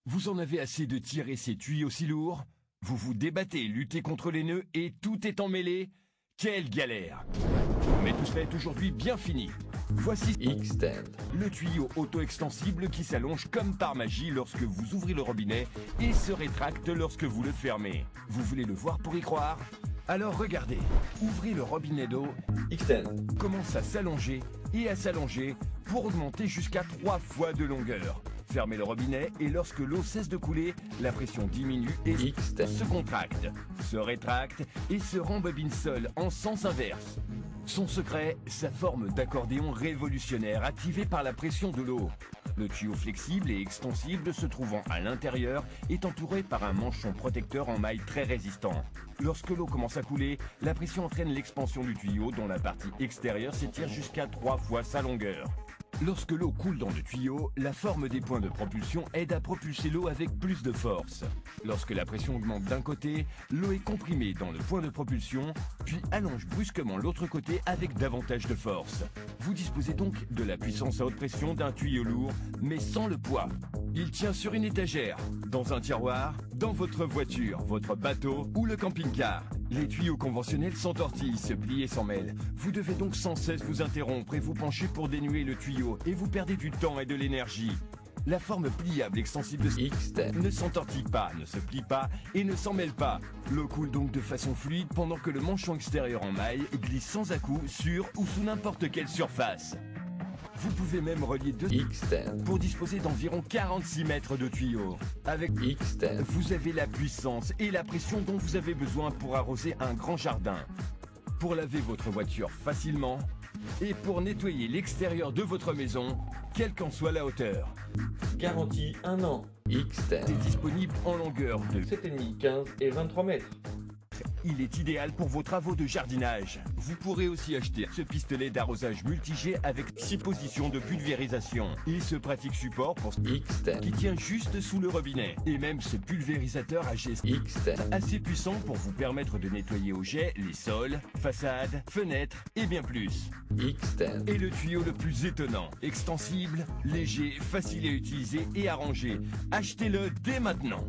Vous en avez assez de tirer ces tuyaux si lourds? Vous vous débattez, luttez contre les nœuds et tout est emmêlé? Quelle galère! Mais tout cela est aujourd'hui bien fini. Voici Xtend, le tuyau auto-extensible qui s'allonge comme par magie lorsque vous ouvrez le robinet et se rétracte lorsque vous le fermez. Vous voulez le voir pour y croire? Alors regardez, ouvrez le robinet d'eau, Xtend, commence à s'allonger et à s'allonger pour augmenter jusqu'à 3 fois de longueur. Fermez le robinet et lorsque l'eau cesse de couler, la pression diminue et Xtend, se contracte, se rétracte et se rembobine seul en sens inverse. Son secret, sa forme d'accordéon révolutionnaire activée par la pression de l'eau. Le tuyau flexible et extensible se trouvant à l'intérieur est entouré par un manchon protecteur en maille très résistant. Lorsque l'eau commence à couler, la pression entraîne l'expansion du tuyau dont la partie extérieure s'étire jusqu'à 3 fois sa longueur. Lorsque l'eau coule dans le tuyau, la forme des points de propulsion aide à propulser l'eau avec plus de force. Lorsque la pression augmente d'un côté, l'eau est comprimée dans le point de propulsion, puis allonge brusquement l'autre côté avec davantage de force. Vous disposez donc de la puissance à haute pression d'un tuyau lourd, mais sans le poids. Il tient sur une étagère, dans un tiroir, dans votre voiture, votre bateau ou le camping-car. Les tuyaux conventionnels s'entortillent, se plient et s'en mêlent. Vous devez donc sans cesse vous interrompre et vous pencher pour dénuer le tuyau et vous perdez du temps et de l'énergie. La forme pliable extensible de Xtend, ne s'entortille pas, ne se plie pas et ne s'en mêle pas. L'eau coule donc de façon fluide pendant que le manchon extérieur en maille glisse sans à-coups sur ou sous n'importe quelle surface. Vous pouvez même relier deux Xtend, pour disposer d'environ 46 mètres de tuyaux. Avec Xtend, vous avez la puissance et la pression dont vous avez besoin pour arroser un grand jardin, pour laver votre voiture facilement et pour nettoyer l'extérieur de votre maison, quelle qu'en soit la hauteur. garantie 1 an. Xtend, C'est disponible en longueur de 7,5, 15 et 23 mètres. Il est idéal pour vos travaux de jardinage. Vous pourrez aussi acheter ce pistolet d'arrosage multijet avec 6 positions de pulvérisation et ce pratique support pour Xtend, qui tient juste sous le robinet. Et même ce pulvérisateur à jet Xtend, assez puissant pour vous permettre de nettoyer au jet les sols, façades, fenêtres et bien plus. Xtend, Et le tuyau le plus étonnant, extensible, léger, facile à utiliser et à ranger. Achetez-le dès maintenant.